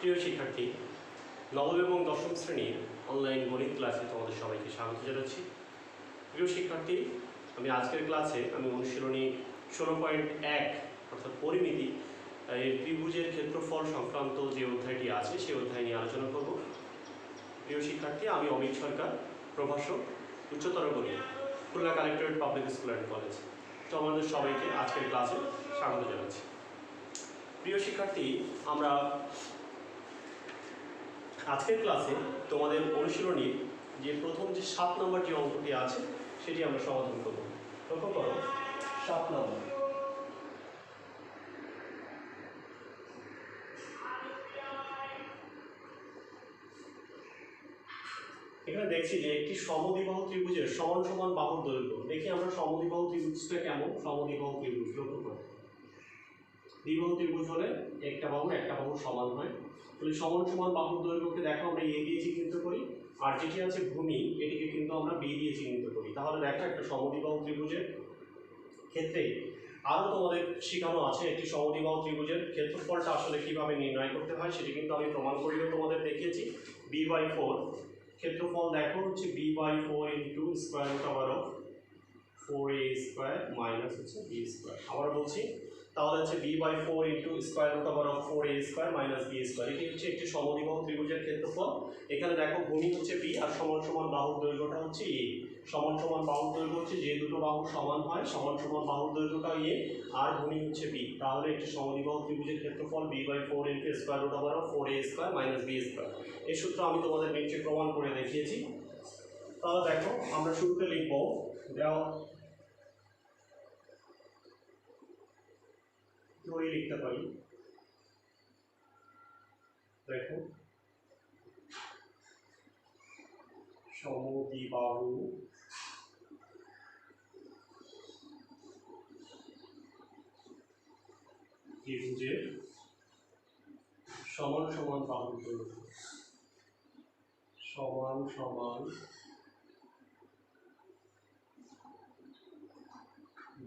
প্রিয় শিক্ষার্থী, নবম এবং দশম শ্রেণীর অনলাইন গণিত ক্লাসে তোমাদের সবাইকে স্বাগত জানাচ্ছি। প্রিয় শিক্ষার্থী, আমি আজকের ক্লাসে অনুশীলনী 16.1 অর্থাৎ পরিমিতি এর ত্রিভুজের ক্ষেত্রফল সংক্রান্ত যে অধ্যায়টি আছে সেই অধ্যায় নিয়ে আলোচনা করব। প্রিয় শিক্ষার্থী, আমি অমিত সরকার, প্রভাষক, উচ্চতর গণিত, Khulna collectorate public school and college. তো আমাদের সবাইকে আজকের ক্লাসে স্বাগত জানাচ্ছি। প্রিয় শিক্ষার্থী, আমরা আজকের ক্লাসে তোমাদের অনুশীলনীর যে প্রথম যে 7 নম্বর যে অঙ্কটি আছে সেটি আমরা সমাধান করব। লক্ষ্য করো 7 নম্বর। এখানে দেখছি যে একটি সমদ্বিবাহু ত্রিভুজের সমান সমান বাহুর দৈর্ঘ্য। দেখি আমরা সমদ্বিবাহু ত্রিভুজটা কেমন। সমদ্বিবাহু ত্রিভুজ লক্ষ্য করো, দ্বিবাহু ত্রিভুজ হলে একটা বাহু সমান হয়। তাহলে সমান সমান বাহুর দৈর্ঘ্যকে দেখো আমরা এ দিয়ে চিহ্নিত করি, আর যেটি আছে ভূমি এটিকে কিন্তু আমরা বি দিয়ে চিহ্নিত করি। তাহলে দেখো একটা সমদ্বিবাহু ত্রিভুজের ক্ষেত্রে আরও তোমাদের শেখানো আছে একটি সমদ্বিবাহু ত্রিভুজের ক্ষেত্রফলটা আসলে কিভাবে নির্ণয় করতে হয় সেটি কিন্তু আমি প্রমাণ করেও তোমাদের দেখিয়েছি। b/4 ক্ষেত্রফল দেখো হচ্ছে b/4 into square root over of 4a² minus হচ্ছে b²। আবার বলছি, তাহলে হচ্ছে b/4 into square root over of 4a² minus b²। এটি হচ্ছে একটি সমদ্বিবাহু ত্রিভুজের ক্ষেত্রফল। এখানে দেখো ভূমি হচ্ছে b আর সমান সমান বাহুর দৈর্ঘ্যটা হচ্ছে a। সমান সমান বাহুর দৈর্ঘ্য হচ্ছে যে দুটো বাহু সমান হয়, সমান সমান বাহুর দৈর্ঘ্যটা a আর ভূমি হচ্ছে b। তাহলে একটি সমদ্বিবাহু ত্রিভুজের ক্ষেত্রফল b/4 into square root over of 4a² minus b²। এই সূত্র আমি তোমাদের নিচে প্রমাণ করে দেখিয়েছি। তাহলে দেখো আমরা শুরুতে লিখব, দেওয়া ধরে লিখতে পারি। দেখো সমদ্বিবাহু ত্রিভুজের সমান সমান বাহুর দৈর্ঘ্য, সমান সমান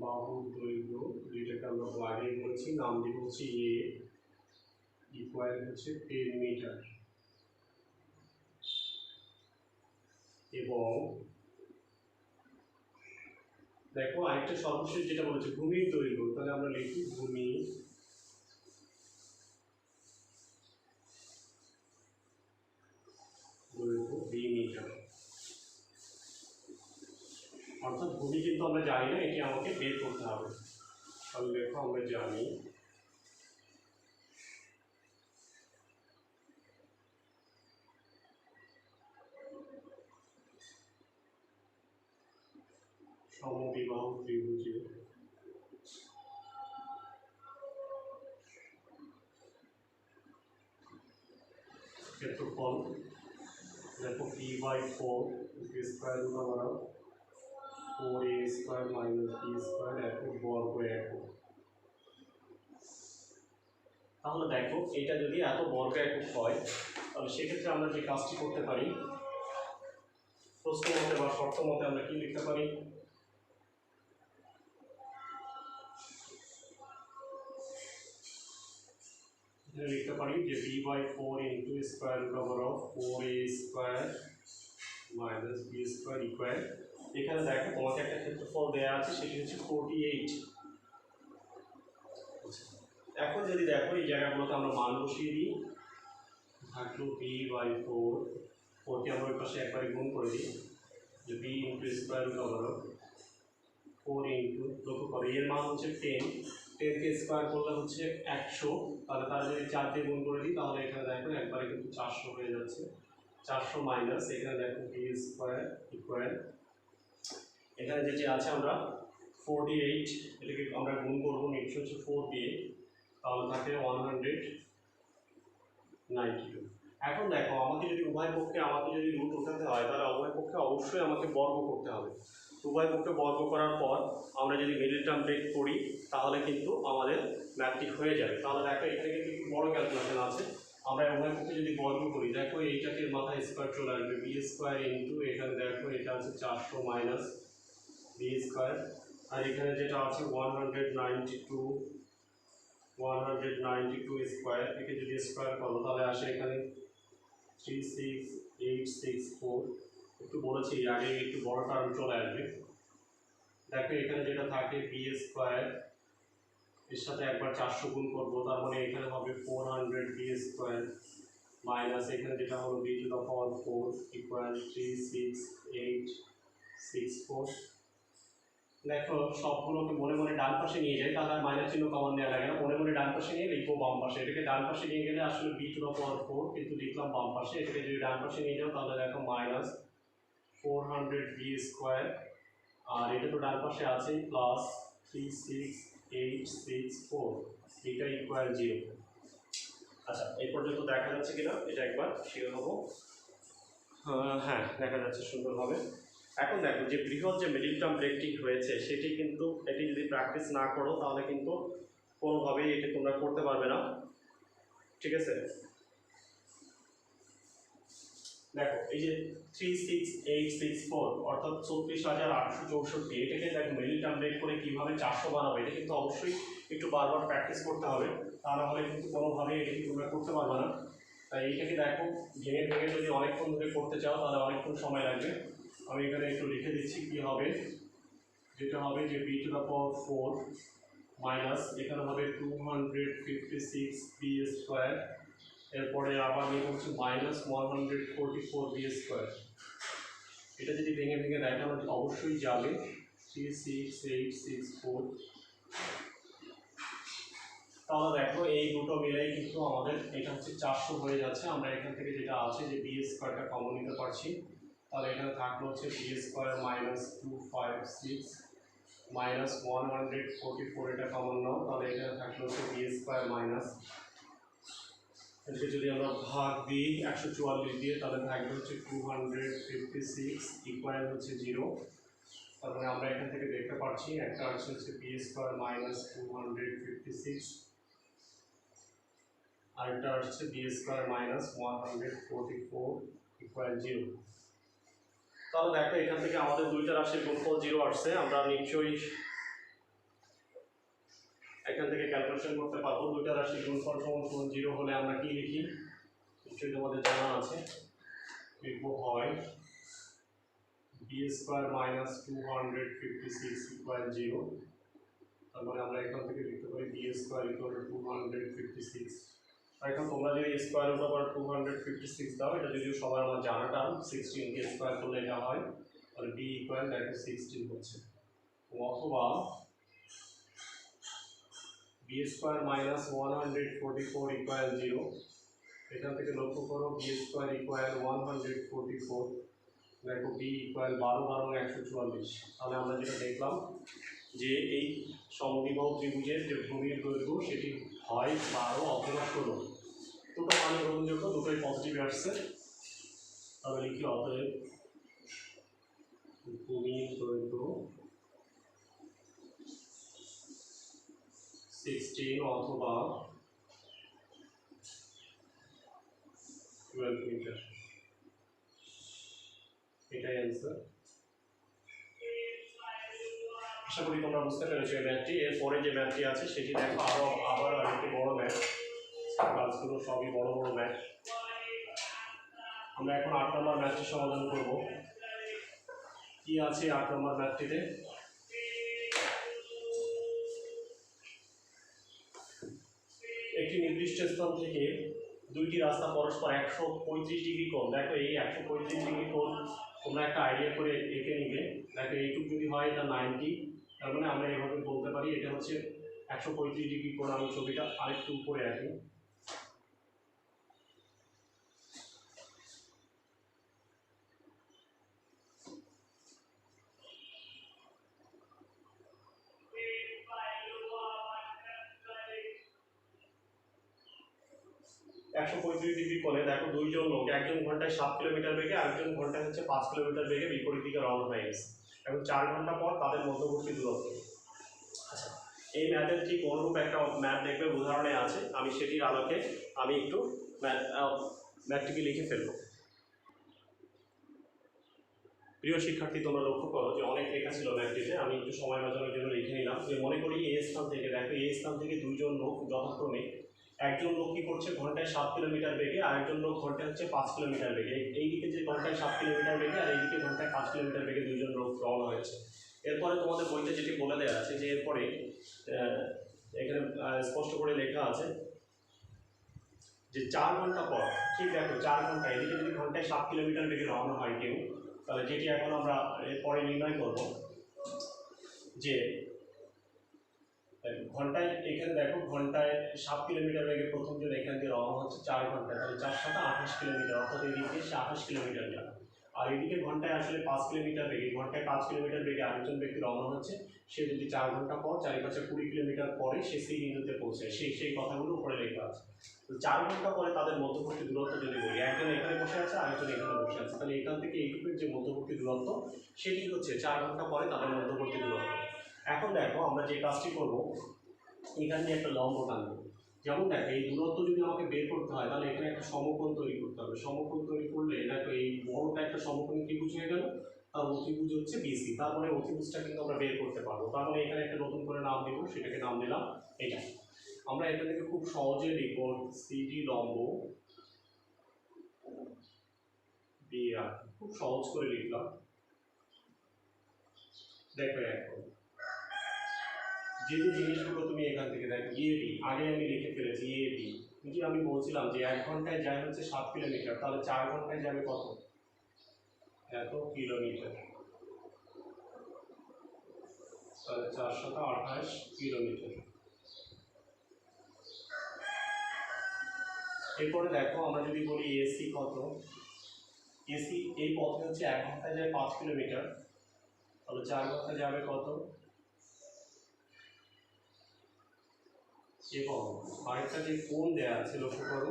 বাহুর দৈর্ঘ্য, যেটাকে আমরা আগে বলছি নাম দিয়ে বলছি এ, ইকুয়াল হচ্ছে 10 মিটার। এবং দেখো আরেকটা সর্বশেষ যেটা বলেছে ভূমির দৈর্ঘ্য, তাহলে আমরা লিখি ভূমি দৈর্ঘ্য 2 মিটার। অর্থাৎ ভূমি কিন্তু আমরা জানি না, এটি আমাকে বের করতে হবে। তাহলে দেখো আমরা জানি সমদ্বিবাহু ত্রিভুজের ক্ষেত্রফল দেখো b/4 square root over of 4a² minus b² একক বর্গ একক। তাহলে দেখো এটা যদি এত বর্গ একক হয় তাহলে সেক্ষেত্রে আমরা যে কাজটি করতে পারি, প্রশ্ন মতে বা শর্ত মতে আমরা কি লিখতে পারি, লিখতে পারি যে b/4 into square root over of 4a² minus b² equal. এখানে দেখো তোমাকে একটা ক্ষেত্রফল দেওয়া আছে, সেটি হচ্ছে 48। এখন যদি দেখো এই জায়গাগুলোতে আমরা মান বসিয়ে দিই, থাকলো b/4, 4কে আমরা ওই পাশে একবারে গুণ করে দিই, যে b into square root over of 4 into, লক্ষ্য করো এর মান হচ্ছে 10, 10কে স্কোয়ার করলে হচ্ছে 100, তাহলে তারা যদি 4 দিয়ে গুণ করে দিই তাহলে এখানে দেখো একবারে কিন্তু 400 হয়ে যাচ্ছে। 400 মাইনাস এখানে দেখো b² ইকুয়াল, এখানে যেটি আছে আমরা 48, এটাকে আমরা গুণ করবো নিশ্চয় হচ্ছে 4 দিয়ে, তাহলে থাকে 192। এখন দেখো আমাকে যদি উভয় পক্ষে রুট উঠাতে হয় তাহলে উভয় পক্ষে অবশ্যই আমাকে বর্গ করতে হবে। উভয় পক্ষে বর্গ করার পর আমরা যদি মিডল টার্ম ব্রেক করি তাহলে কিন্তু আমাদের ম্যাথটি হয়ে যাবে। তাহলে দেখো এখানে কিন্তু একটু বড় ক্যালকুলেশন আছে। আমরা উভয় পক্ষে যদি বর্গ করি, দেখো এইটাকে মাথায় স্কোয়ার চলে আসবে, b² ইন্টু এখানে দেখো এটা আছে 400 মাইনাস b², আর এখানে যেটা আছে 192 192 স্কোয়ার, একে যদি স্কোয়ার করো তাহলে আসে এখানে 36864। একটু বলেছি আগে একটু বড় টার্ম চলে আসবে। দেখো এখানে যেটা থাকে বি স্কোয়ার, এর সাথে একবার 400 গুণ করবো, তার মানে এখানে হবে 400 বি স্কোয়ার মাইনাস এখানে যেটা হলো b to the power 4 equal 36864। দেখো সবগুলোকে মনে মনে ডান পাশে নিয়ে যাই, তাহলে মাইনাস চিহ্ন কমন নেওয়া লাগে না, মনে মনে ডান পাশে নিয়ে লিখবো বাম পাশে। এটাকে ডান পাশে নিয়ে গেলে আসলে বি টু দ্য পাওয়ার 4, কিন্তু লিখলাম বাম পাশে। এটাকে যদি ডান পাশে নিয়ে যাও তাহলে দেখো মাইনাস 400 বি স্কোয়ার, আর এটা তো ডান পাশে আছে প্লাস 36864, এটা ইকুয়াল 0। আচ্ছা এই পর্যন্ত দেখা যাচ্ছে কিনা এটা একবার শিওর হবো। হ্যাঁ দেখা যাচ্ছে সুন্দরভাবে। এখন দেখো যে বৃহৎ যে মিডিল টার্ম ব্রেকটি হয়েছে সেটি কিন্তু এটি যদি প্র্যাকটিস না করো তাহলে কিন্তু কোনোভাবেই এটি তোমরা করতে পারবে না, ঠিক আছে? দেখো এই যে 36864 অর্থাৎ 34864, এটাকে দেখো মিডিল টার্ম ব্রেক করে কীভাবে 400 বানাবো, এটা কিন্তু অবশ্যই একটু বারবার প্র্যাকটিস করতে হবে, তা না হলে কিন্তু কোনোভাবেই এটি তোমরা করতে পারবে না। তাই এইটাকে দেখো ভেঙে ভেঙে যদি অনেকক্ষণ ধরে করতে চাও তাহলে অনেকক্ষণ সময় লাগবে। আমি এখানে একটু লিখে দিচ্ছি কি হবে, যেটা হবে যে b to the power 4 minus এখানে হবে 256 বি স্কোয়ার, এরপরে আবার লিখে হচ্ছে মাইনাস 144 বি স্কোয়ার। এটা যদি ভেঙে ভেঙে দেখানো অবশ্যই যাবে 36864। তাহলে দেখো এই দুটো মিলেই কিন্তু আমাদের এটা হচ্ছে 400 হয়ে যাচ্ছে। আমরা এখান থেকে যেটা আছে যে বি স্কোয়ারটা কমন নিতে পারছি, তাহলে এখানে থাকলো হচ্ছে বি স্কোয়ার মাইনাস 256 মাইনাস 144, এটা কমন নাও, তাহলে এখানে থাকলো হচ্ছে বি স্কোয়ার মাইনাস, এটাকে যদি আমরা ভাগ দিই 144 দিয়ে তাহলে থাকবে হচ্ছে 256 ইকুয়াল হচ্ছে 0। তার মানে আমরা এখান থেকে দেখতে পাচ্ছি একটা হচ্ছে বি স্কোয়ার মাইনাস 256 আর এটা হচ্ছে বি স্কোয়ার মাইনাস 144 ইকুয়াল 0। তাহলে দেখো এখান থেকে আমাদের দুইটা রাশির গুণফল 0 আসছে। আমরা নিশ্চয়ই এখান থেকে ক্যালকুলেশন করতে পারবো দুইটা রাশির গুণফল সমান 0 হলে আমরা কি লিখি, নিশ্চয়ই তোমাদের জানা আছে। লিখবো হয় বি স্কোয়ার মাইনাস 256 ইকুয়াল 0। তার মানে আমরা এখান থেকে লিখতে পারি বি স্কোয়ার ইকুয়াল 256। এখন তোমরা যদি স্কোয়ার রুট ওভার 256 দাও, এটা যদি সবার আমার জানা টার্ম 16 কে স্কোয়ার করলে এটা হয়, তাহলে বি ইকুয়াল দেখো 16 হচ্ছে। অথবা বি স্কোয়ার মাইনাস 144 ইকুয়াল 0, এখান থেকে লক্ষ্য করো বি স্কোয়ার ইকুয়াল 144, দেখো বি ইকুয়াল 12 12 144। তাহলে আমরা যেটা দেখলাম যে এই সমদ্বিবাহু ত্রিভুজের যে ভূমির দৈর্ঘ্য সেটি হয় 12 অথবা 16, দুটো মানে গ্রহণযোগ্য, দুটোই পজিটিভ আসছে। তাহলে লিখি অতএব ভূমির দৈর্ঘ্য 16 অথবা 12 মিটার, এটাই অ্যান্সার। আশা করি তোমরা বুঝতে পেরেছো এই ম্যাথটি। এরপরে যে ম্যাথটি আছে সেটি দেখো আবার আরেকটি বড় ম্যাথ, ক্লাসগুলো সবই বড় বড় ম্যাথ। আমরা এখন 8 নম্বর ম্যাথটি সমাধান করব। কি আছে 8 নম্বর ম্যাথটিতে? একটি নির্দিষ্ট স্থান থেকে দুইটি রাস্তা পরস্পর 135 ডিগ্রি কোণ, দেখো এই 135 ডিগ্রি কোণ তোমরা একটা আইডিয়া করে এঁকে নিবে। দেখো এইটুকু যদি হয় এটা 90, তার মানে আমরা এভাবে বলতে পারি এটা হচ্ছে 135 ডিগ্রি কোণ। আমি ছবিটা আরেকটু উপরে আঁকি। একশো 135 ডিগ্রি কোণে দেখো দুইজন লোক, একজন ঘন্টায় 7 কিলোমিটার বেগে, আরেকজন ঘন্টায় হচ্ছে 5 কিলোমিটার বেগে বিপরীত দিকে রওনা হয়ে গেছে। এবং 4 ঘন্টা পর তাদের মধ্যবর্তী দূরত্ব। আচ্ছা এই ম্যাথের ঠিক অনুরূপ একটা ম্যাথ দেখবে উদাহরণে আছে, আমি সেটির আলোকে আমি একটু ম্যাথটিকে লিখে ফেলব। প্রিয় শিক্ষার্থী, তোমরা লক্ষ্য করো যে অনেক লেখা ছিল ম্যাথটিতে, আমি একটু সময় বাঁচানোর জন্য লিখে নিলাম যে মনে করি এই স্থান থেকে দেখো, এই স্থান থেকে দুইজন লোক যথাক্রমে, একজন লোক কি করছে ঘন্টায় 7 কিলোমিটার বেগে, আরেকজন লোক ঘন্টায় হচ্ছে 5 কিলোমিটার বেগে। এইদিকে যে ঘন্টায় 7 কিলোমিটার বেগে আর এইদিকে ঘন্টায় 5 কিলোমিটার বেগে দুইজন লোক রওনা হয়েছে। এরপরে তোমাদের বইতে যেটি বলে দেওয়া আছে যে এরপরে এখানে স্পষ্ট করে লেখা আছে যে 4 ঘন্টা পর, ঠিক দেখো 4 ঘন্টা, এদিকে যদি ঘন্টায় 7 কিলোমিটার বেগে রওনা হয় কেউ, তাহলে যেটি এখন আমরা এরপরে নির্ণয় করব যে ঘন্টায়, এখানে দেখো ঘন্টায় 7 কিলোমিটার বেগে প্রথমজন এখান থেকে রওনা হচ্ছে 4 ঘন্টায়, তাহলে 4 7 28 কিলোমিটার, অর্থাৎ এদিকে সে 28 কিলোমিটার যাবে। আর এদিকে ঘন্টায় আসলে 5 কিলোমিটার বেগে, ঘন্টায় 5 কিলোমিটার বেগে আরেকজন ব্যক্তি রওনা হচ্ছে, সে যদি 4 ঘন্টা পর চারিপাশে 20 কিলোমিটার পরে সে সি বিন্দুতে পৌঁছায়, সেই কথাগুলো উপরে লেখা আছে। তো 4 ঘন্টা পরে তাদের মধ্যবর্তী দূরত্ব যদি বলি, একজন এখানে বসে আছে আরেকজন এখানে বসে আছে, তাহলে এখান থেকে এইটুকুর যে মধ্যবর্তী দূরত্ব সেটি হচ্ছে 4 ঘন্টা পরে তাদের মধ্যবর্তী দূরত্ব। এখন দেখো আমরা যে কাজটি করবো, এখান দিয়ে একটা লম্ব টানবো। যেমন দেখো এই দূরত্ব যদি আমাকে বের করতে হয়, তাহলে এখানে একটা সমকোণ তৈরি করতে হবে। সমকোণ তৈরি করলে দেখো এই বড়টা একটা সমকোণ ত্রিভুজ হয়ে গেল, তার অতিভুজ হচ্ছে বিসি, তারপরে অতিভুজটা কিন্তু আমরা বের করতে পারবো। তার মানে এখানে একটা নতুন করে নাম দিব, সেটাকে নাম দিলাম এটা। আমরা এখান থেকে খুব সহজে লিখব সিডি লম্ব বিআর, খুব সহজ করে লিখলাম। দেখো এখন যে যে জিনিসগুলো তুমি এখান থেকে দেখো, ইএবি আগে আমি লিখে ফেলেছি, ইএবি যে আমি বলছিলাম যে 1 ঘন্টায় যায় হচ্ছে 7 কিলোমিটার, তাহলে 4 ঘন্টায় যাবে কত, এত কিলোমিটার, তাহলে 428 কিলোমিটার। এরপরে দেখো আমরা যদি বলি এসি কত, এসি এই পথে হচ্ছে 1 ঘন্টায় যায় 5 কিলোমিটার, তাহলে 4 ঘন্টায় যাবে কত, এবং আরেকটা যে কোণ দেওয়া আছে লক্ষ্য করো,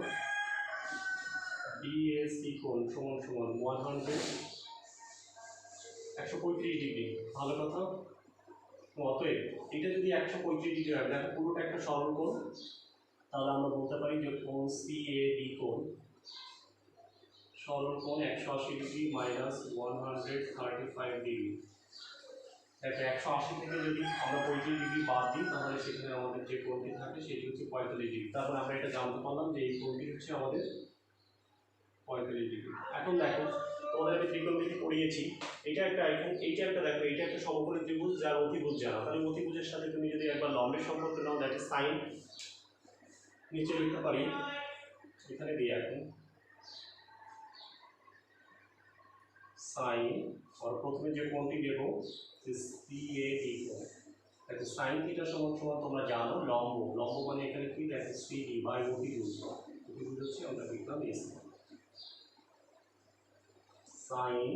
ডিএসি কোণ সমান সমান 135 ডিগ্রি। ভালো কথা। অতএব এটা যদি 135 ডিগ্রি হয়, দেখো পুরোটা একটা সরল কোণ, তাহলে আমরা বলতে পারি যে কোণ সিএডি কোণ, সরল কোণ 180 ডিগ্রি মাইনাস 135 ডিগ্রি। দেখো 180 থেকে যদি আমরা 35 ডিগ্রি বাদ দিই, তাহলে সেখানে আমাদের যে কোণটি থাকে সেটি হচ্ছে 45 ডিগ্রি। তারপরে আমরা এটা জানতে পারলাম যে এই কোণটি হচ্ছে আমাদের 45 ডিগ্রি। এখন দেখো তোমাদের আমি ত্রিকোণমিতি পড়িয়েছি, এটা একটা, এখন এইটা একটা দেখো, এইটা একটা সমকোণী ত্রিভুজ যার অতিভুজ জানা, তাহলে অতিভুজের সাথে তুমি যদি একবার লম্বের সম্পর্ক নাও, দেখো সাইন নিচে লিখতে পারি, এখানে দিই এখন সাইন, আর প্রথমে যে কোণটি দেব সিএডি কোণ। দেখো সাইন থিটা সমান সমান তোমরা জানো লম্ব, লম্ব মানে এখানে কি দেখো সিডি বাই অতিভুজ, অতিভুজ হচ্ছে আমরা লিখলাম এসি, সাইন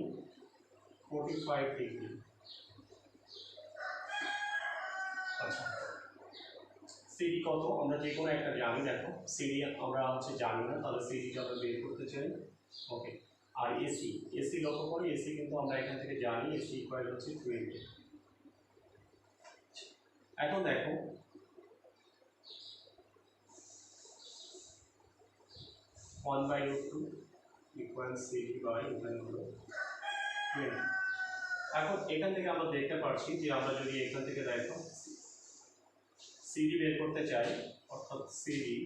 45 ডিগ্রি। আচ্ছা সিডি কত আমরা যে কোনো একটা জানি, দেখো সিডি আমরা হচ্ছে জানি না, তাহলে সিডিটা আমরা বের করতে চাই। ওকে, আর এসি, এসি লক্ষ্য করে, এসি কিন্তু আমরা এখান থেকে জানি, এসি ইকুয়াল হচ্ছে 20। এখন দেখো one by root two equal CD by এখানে হলো 20। এখন এখান থেকে আমরা দেখতে পাচ্ছি যে আমরা যদি এখান থেকে দেখো সিডি বের করতে চাই, অর্থাৎ সিডি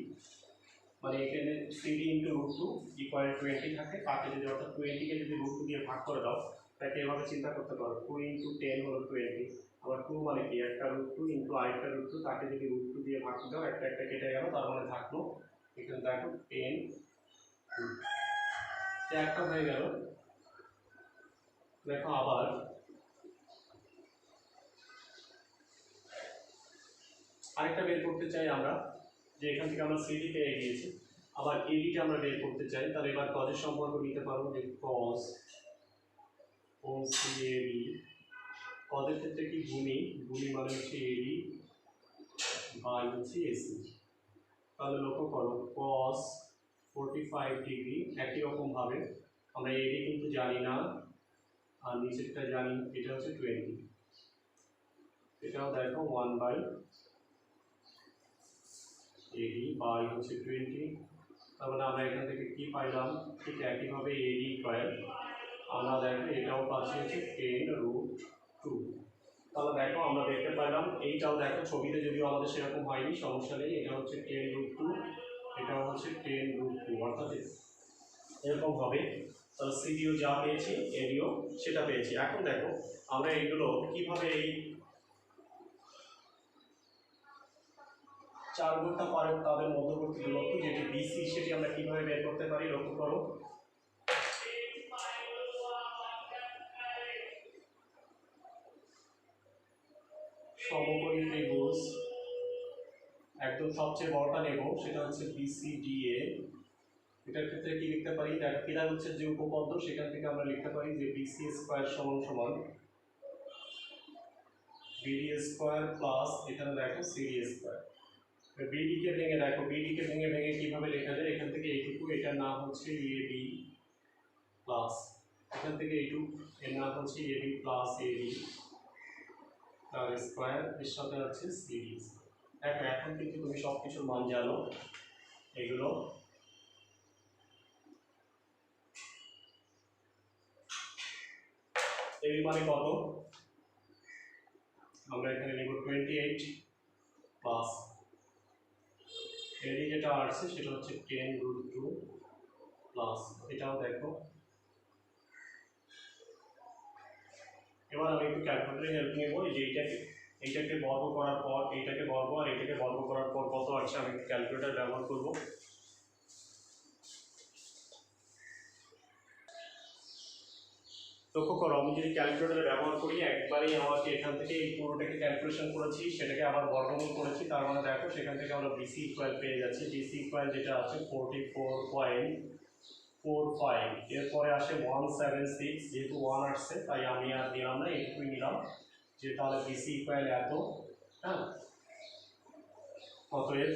মানে এখানে CD into root two equal 20 থাকে, তাকে যদি অর্থাৎ 20কে যদি রুট টু দিয়ে ভাগ করে দাও, তাকে এভাবে চিন্তা করতে পারো 2 ইন্টু 10 হলো 20, আবার 2 মানে কি একটা রুট টু ইন্টু আরেকটা রুট টু, তাকে যদি রুট টু দিয়ে ভাগ দাও একটা একটা কেটে গেল, তার মানে থাকলো এখানে দেখো 10 একটা হয়ে গেল। দেখো আবার আরেকটা বের করতে চাই আমরা, যে এখান থেকে আমরা সিডি পেয়ে গিয়েছি, আবার এডিটা আমরা বের করতে চাই, তাহলে এবার কজের সম্পর্ক নিতে পারবো যে কজ সিএডি, কজের ক্ষেত্রে কি ভূমি, ভূমি মানে হচ্ছে এডি বাই হচ্ছে এসি। তাহলে লক্ষ্য করো কজ 45 ডিগ্রি, একই রকম ভাবে আমরা এডি কিন্তু জানি না, আর নিচেরটা জানি, এটা হচ্ছে 20, এটাও দেখো 1 বাই এডি বাই হচ্ছে 20। তার মানে আমরা এখান থেকে কি পাইলাম, ঠিক একইভাবে এডি ইকুয়াল, আমরা দেখো এটাও পাচ্ছি হচ্ছে 10√2। তাহলে দেখো আমরা দেখতে পেলাম এইটাও দেখো ছবিতে যদিও আমাদের সেরকম হয়নি, সমস্যা নেই। এটা হচ্ছে 10√2, এটাও হচ্ছে 10√2, অর্থাৎ এরকম হবে। তাহলে সিডিও যা পেয়েছি এডিও সেটা পেয়েছি। এখন দেখো আমরা এইগুলো কিভাবে এই 4 ঘন্টা পরে তাদের মধ্যবর্তী দূরত্ব যেটি বিসি সেটি আমরা কিভাবে বের করতে পারি লক্ষ্য করো। সমকোণী ত্রিভুজ একদম সবচেয়ে বড়টা নেব, সেটা হচ্ছে বিসিডিএ। এটার ক্ষেত্রে কি লিখতে পারি, দেখো এটা হচ্ছে যে উপপাদ্য, সেখান থেকে আমরা লিখতে পারি যে বিসি স্কয়ার সমান সমান বিডি স্কয়ার প্লাস এখানে দেখো সিডি স্কয়ার। বিডি কে ভেঙে দেখো, বিডি কে ভেঙে ভেঙে কিভাবে লেখা যায়, এখান থেকে এইটুকু এটার নাম হচ্ছে এবি প্লাস এখান থেকে এইটুকু এর নাম হচ্ছে এবি প্লাস এবি তার স্কয়ার, এর সাথে আছে সিডি। দেখো এখন কিন্তু তুমি সব কিছুর মান জানো। এগুলো এবি মানে কত, আমরা এখানে লিখব 28 প্লাস এডি যেটা আসছে সেটা হচ্ছে 10√2 প্লাস এটাও দেখো। এবার আমি একটু ক্যালকুলেটরে হেল্প নেব, এই যে এইটাকে বর্গ করার পর এইটাকে বর্গ আর এটাকে বর্গ করার পর কত আসছে আমি ক্যালকুলেটর ব্যবহার করব। লক্ষ্য করো আমি যদি ক্যালকুলেটর ব্যবহার করি একবারেই আমাকে এখান থেকে এই পুরোটাকে ক্যালকুলেশন করেছি, সেটাকে আবার বর্গমূল করেছি, তার মানে দেখো সেখান থেকে আমরা বিসি ইকুয়াল পেয়ে যাচ্ছি। বিসি ইকুয়াল যেটা আছে 44.45, এরপরে আসে 176, যেহেতু 1 আসছে তাই আমি আর দিলাম না, এইটুকুই নিলাম যে তাহলে বিসি ইকুয়াল এত। হ্যাঁ, অতএব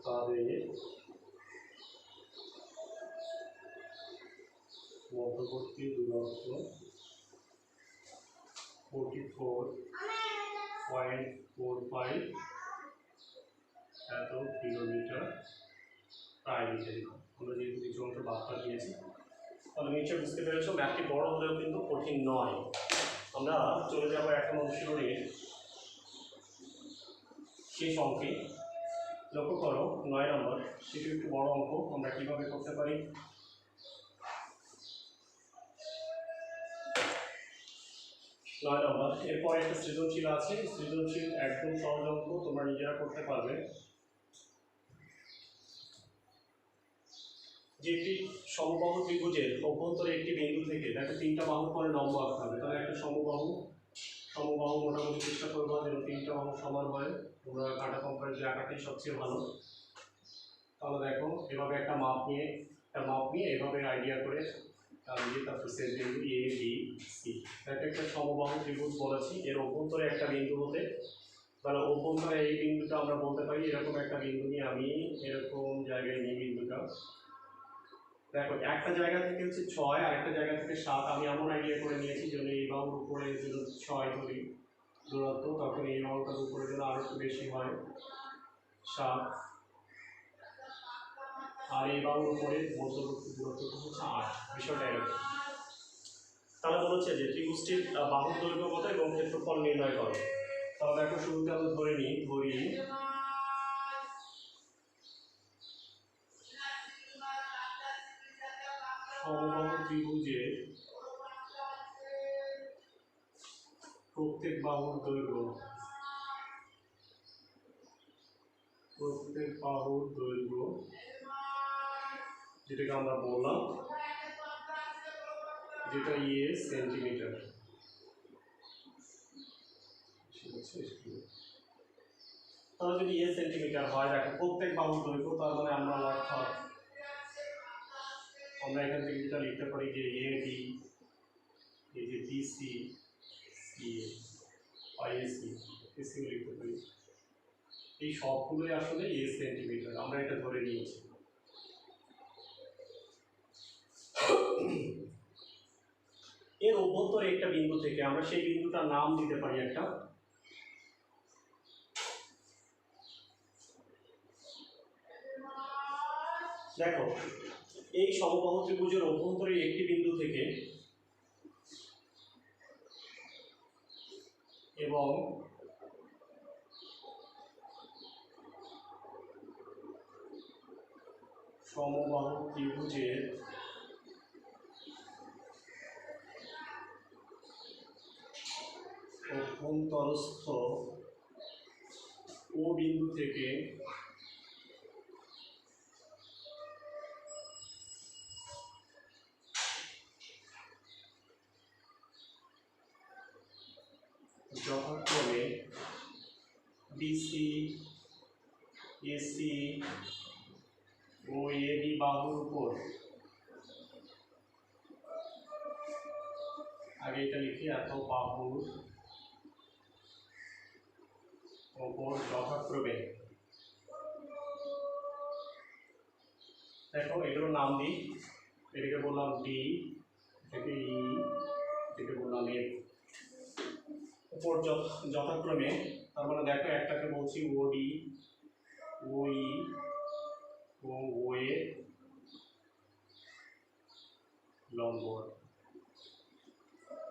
তাদের মধ্যবর্তী দূরত্ব 44.45 এত কিলোমিটার প্রায় লিখে দিলাম। আমরা যেহেতু কিছু অংশ বার্তা দিয়েছি, তাহলে নিশ্চয় বুঝতে পেরেছো ম্যাথটি বড় হলেও কিন্তু কঠিন নয়। আমরা চলে যাবো এখন অনুশীলনীর শেষ অঙ্কে। লক্ষ্য করো 9 নম্বর, সেটি একটু বড় অঙ্ক, আমরা কিভাবে করতে পারি। 9 নম্বর, এরপর একটা সৃজনশীল আছে, সৃজনশীল একদম সহজ অঙ্ক, তোমরা নিজেরা করতে পারবে। যে একটি সমবাহু ত্রিভুজের অভ্যন্তরে একটি বিন্দু থেকে দেখো 3টা বাহুর পরে লম্ব আঁকতে হবে। তাহলে একটা সমবাহু মোটামুটি চেষ্টা করবো যেন 3টা বাহু সমান হয়। তোমরা কাটা কম্পারে যে আঁকাটাই সবচেয়ে ভালো। তাহলে দেখো এভাবে একটা মাপ নিয়ে এভাবে আইডিয়া করে তারপর সেট বিন্দু এ বি সি। দেখো একটা সমবাহু ত্রিভুজ বলেছি, এর অভ্যন্তরে একটা বিন্দু হতে, তাহলে অভ্যন্তরে এই বিন্দুটা আমরা বলতে পারি এরকম একটা বিন্দু নিয়ে আমি এরকম জায়গায় নিই বিন্দুটা। দেখো একটা জায়গা থেকে হচ্ছে 6 আর একটা জায়গা থেকে 7, আমি এমন আইডিয়া করে নিয়েছি যেন এই বাহুর উপরে যদি 6 ধরি দূরত্ব, তখন এই বাহুটার উপরে যেন আরো একটু বেশি হয় 7, আর এই বাহুর উপরে মধ্যবর্তী দূরত্বটা হচ্ছে 8। বিষয়টা এরকম। তাহলে বলছে যে ত্রিভুজটির বাহুর দৈর্ঘ্য কত এবং ক্ষেত্রফল নির্ণয় করো। তাহলে দেখো শুরুতে আমরা ধরি সমবাহু ত্রিভুজের প্রত্যেক বাহুর দৈর্ঘ্য যেটাকে আমরা বললাম যেটা সেন্টিমিটার। তাহলে যদি সেন্টিমিটার হয়, দেখো প্রত্যেক বাহুর দৈর্ঘ্য, তার মানে আমরা অর্থাৎ আমরা এখান থেকে যেটা লিখতে পারি যে এ বি, এই যে বিসি, সিএ, আইএসি, এসিও লিখতে পারি, এই সবগুলোই আসলে সেন্টিমিটার, আমরা এটা ধরে নিয়েছি। এর অভ্যন্তরে একটা বিন্দু থেকে আমরা সেই বিন্দুটার নাম দিতে পারি একটা। দেখো এই সমবাহু ত্রিভুজের অভ্যন্তরে একটি বিন্দু থেকে এবং সমবাহু ত্রিভুজের অভ্যন্তরস্থ ও বিন্দু থেকে যথাক্রমে বিসি, এসি ও এবি বাহুর উপর, আগে এটা লিখি, এত বাহুর উপর যথাক্রমে, দেখো এটার নাম দিই, এটাকে বললাম ডি, এটাকে ই, এটাকে বললাম এফ, উপর যথাক্রমে, তার মানে দেখো একটাকে বলছি ওডি, ওই ও ওয়ে লম্ব।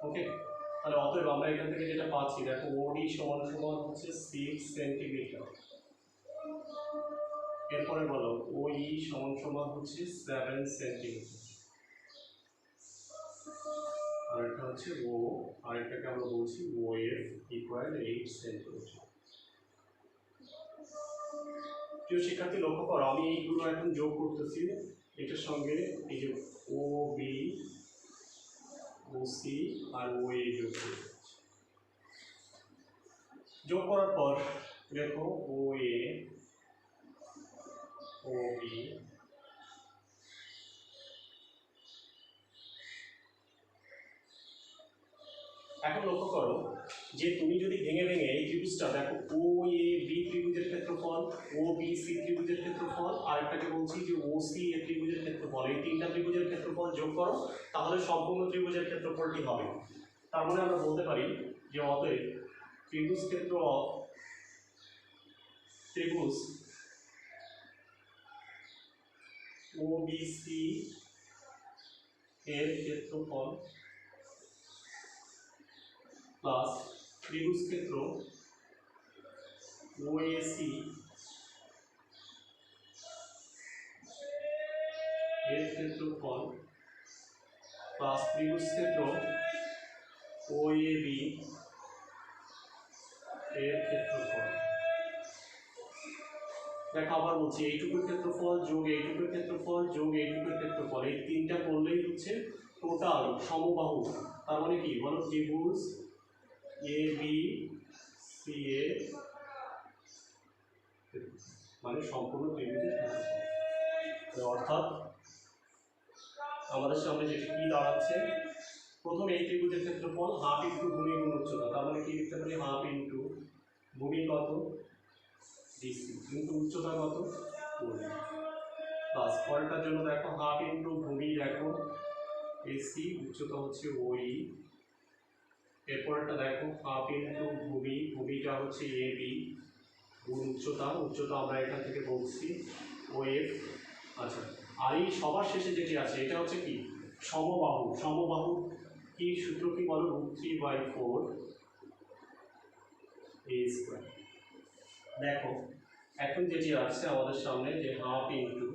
ওকে, তাহলে অতএব আমরা এখান থেকে যেটা পাচ্ছি, দেখো ওডি সমান সমান হচ্ছে 6 সেন্টিমিটার। এরপরে বলো ওই সমান সমান হচ্ছে 7 সেন্টিমিটার, আর এটা হচ্ছে ও, আর এটাকে আমরা বলছি ও এফ ইকুয়াল 8 সেন্টিমিটার। প্রিয় শিক্ষার্থী লক্ষ্য করো, আমি এইগুলো এখন যোগ করতেছি এটার সঙ্গে, এই যে ও বি, ও সি আর ও এ যোগ করার পর দেখো ও এ, ও বি, এখন লক্ষ্য করো যে তুমি যদি ভেঙে ভেঙে এই ত্রিভুজটা দেখো, ও এ বি ত্রিভুজের ক্ষেত্রফল, ও বি সি ত্রিভুজের ক্ষেত্রফল, আর একটাকে বলছি যে ও সি এ ত্রিভুজের ক্ষেত্রফল, এই তিনটা ত্রিভুজের ক্ষেত্রফল যোগ করো, তাহলে সম্পূর্ণ ত্রিভুজের ক্ষেত্রফলটি হবে। তার মানে আমরা বলতে পারি যে অতএব ত্রিভুজ ক্ষেত্র ত্রিভুজ ও বি সি এর ক্ষেত্রফল প্লাস ত্রিভুজ ক্ষেত্র ওএসি এর ক্ষেত্রফল প্লাস ত্রিভুজ ক্ষেত্র ওএবি এর ক্ষেত্রফল। দেখো আবার বলছি, এইটুকুর ক্ষেত্রফল যোগ এইটুকুর ক্ষেত্রফল যোগ এইটুকুর ক্ষেত্রফল, এই তিনটা করলেই হচ্ছে টোটাল সমবাহু। তার মানে কি বলো, ত্রিভুজ এ বি সি এ, মানে সম্পূর্ণ ত্রিভুজের ক্ষেত্রফল। অর্থাৎ আমাদের সামনে যেটি কি দাঁড়াচ্ছে, প্রথম এই ত্রিভুজের ক্ষেত্রফল হাফ ইন্টু ভূমি গুণ উচ্চতা, তার মানে কি লিখতে পারি, হাফ ইন্টু ভূমি কত ডিসি কিন্তু উচ্চতা কত ভূমি, প্লাস পরেরটার জন্য দেখো হাফ ইন্টু ভূমি, দেখো এসি, উচ্চতা হচ্ছে ওই, এরপরটা দেখো হাফ ইন্টু ভূমি, ভূমিটা হচ্ছে এ বি গুণ উচ্চতা, উচ্চতা আমরা এখান থেকে বলছি ও এফ। আচ্ছা, আর এই সবার শেষে যেটি আছে এটা হচ্ছে কি সমবাহু। সমবাহু কি সূত্র কি বলো, √3/4 এ স্কোয়ার। দেখো এখন যেটি আসছে আমাদের সামনে যে হাফ ইন্টু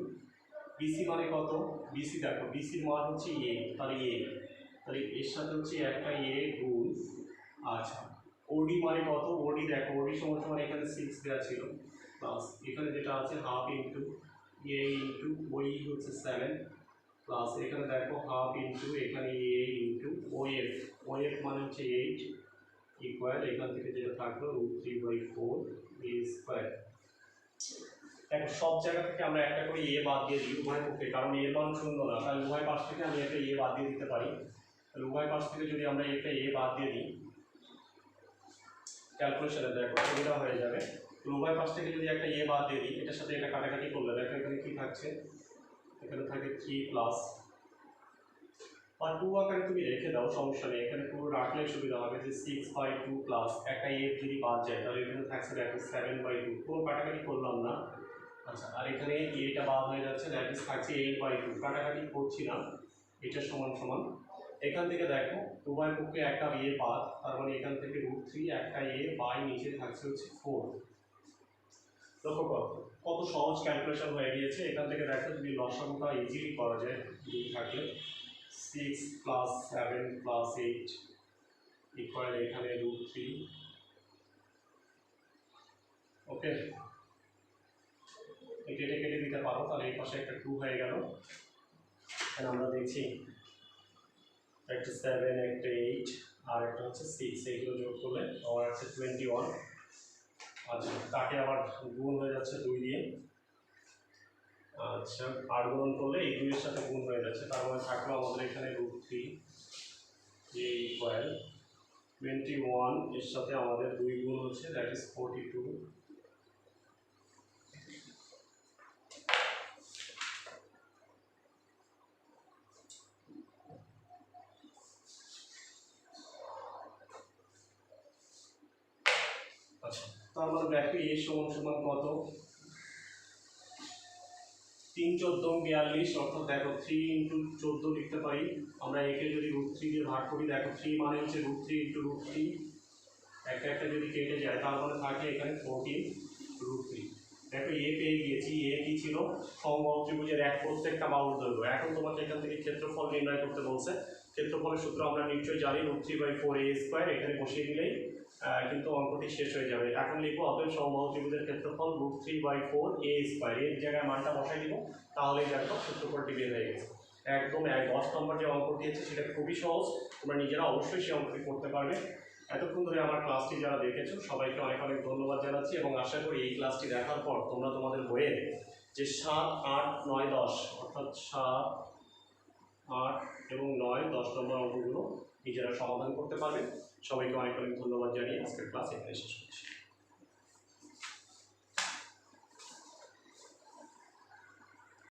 বিসি মানে কত, বিসি দেখো বিসির মান হচ্ছে এ, তাহলে এর সাথে হচ্ছে একটা এ গুণ, আচ্ছা ওডি মানে কত, ওডি দেখো ওডি সমান সমান এখানে 6 দেওয়া ছিল, প্লাস এখানে যেটা আছে হাফ ইন্টু এ ইন্টু ওই হচ্ছে 7, প্লাস এখানে দেখো হাফ ইন্টু এখানে এ ইন্টু ওএফ, ওএফ মানে হচ্ছে 8 ইকুয়াল, এখান থেকে যেটা থাকলো √3/4 এ স্কোয়ার। দেখো সব জায়গা থেকে আমরা একটা করে এ বাদ দিয়ে দিই উভয় পক্ষে, কারণ এর মান শূন্য না, তাহলে উভয় পাশ থেকে আমি একটা এ বাদ দিয়ে দিতে পারি। তাহলে উভয় পাশ থেকে যদি আমরা একটা এ বাদ দিয়ে দিই, ক্যালকুলেশনে দেখো সুবিধা হয়ে যাবে। উভয় পাশ থেকে যদি একটা এ বাদ দিয়ে দিই, এটার সাথে এটা কাটাকাটি করলে দেখো এখানে কি থাকছে, এখানে থাকে 3 প্লাস বা 2 আকারে তুমি রেখে দাও, সমস্যা নেই, এখানে পুরো রাখলে সুবিধা হবে যে 6/2 প্লাস একটা এফ যদি বাদ যায় তাহলে এখানে থাকছে দেখো 7/2, কোনো কাটাকাটি করলাম না, আচ্ছা, আর এখানে এটা বাদ হয়ে যাচ্ছে, দ্যাট ইজ থাকছে 8/2, কাটাকাটি করছি না, এটা সমান সমান এখান থেকে দেখো উভয় পক্ষে একটা এ বাদ, তার মানে এখান থেকে √3 একটা এ বাই নিচে থাকছে হচ্ছে 4। লক্ষ্য করো কত সহজ ক্যালকুলেশন হয়ে গিয়েছে। এখান থেকে দেখো যদি লসাগুটা ইজিলি করা যায়, 2 থাকলে 6 + 7 + 8 ইকুয়াল এখানে √3। ওকে, কেটে কেটে দিতে পারো, তাহলে এই পাশে একটা 2 হয়ে গেল। এখানে আমরা দেখছি একটা 7 একটা 8 আর একটা হচ্ছে 6, এইগুলো যোগ করলে আমার আছে 21। আচ্ছা, তাকে আবার গুণ হয়ে যাচ্ছে 2 দিয়ে। আচ্ছা, আর গুণন করলে এই 2 এর সাথে গুণ হয়ে যাচ্ছে, তার মানে থাকলো আমাদের এখানে √3 ইকুয়াল 21 এর সাথে আমাদের 2 গুণ হচ্ছে, দ্যাট ইজ 42। আচ্ছা, তার মানে দেখো এ সমান সমান কত, 3 14 42, অর্থাৎ দেখো 3 × 14 লিখতে পারি আমরা। একে যদি √3 দিয়ে ভাগ করি, দেখো 3 মানে হচ্ছে √3 × √3, একটা একটা যদি কেটে যায় তার মানে থাকে এখানে 14√3। দেখো এ পেয়ে গিয়েছি। এ কি ছিল? সমবাহু ত্রিভুজের এক প্রত্যেকটা বাহুর দৈর্ঘ্য। এখন তোমাকে এখান থেকে ক্ষেত্রফল নির্ণয় করতে বলছে। ক্ষেত্রফলের সূত্র আমরা নিশ্চয়ই জানি, √3/4a²। এখানে বসিয়ে দিলেই কিন্তু অঙ্কটি শেষ হয়ে যাবে। এখন লিখবো অতএব সমবাহু ত্রিভুজের ক্ষেত্রফল √3/4a²। এর জায়গায় মানটা বসাই দিব, তাহলেই দেখো ক্ষেত্রফলটি বের হয়ে গেছে। একদম 10 নম্বর যে অঙ্ক দিয়েছে সেটা খুবই সহজ, তোমরা নিজেরা অবশ্যই সেই অঙ্কটি করতে পারবে। এতক্ষণ ধরে আমার ক্লাসটি যারা দেখেছো সবাইকে অনেক অনেক ধন্যবাদ জানাচ্ছি, এবং আশা করি এই ক্লাসটি দেখার পর তোমরা তোমাদের বইয়ের যে 7, 8, 9, 10 অর্থাৎ 7, 8 এবং 9, 10 নম্বর অঙ্কগুলো নিজেরা সমাধান করতে পারবে। সবাইকে অনেক অনেক ধন্যবাদ জানিয়ে আজকের ক্লাস এখানে শেষ করছি।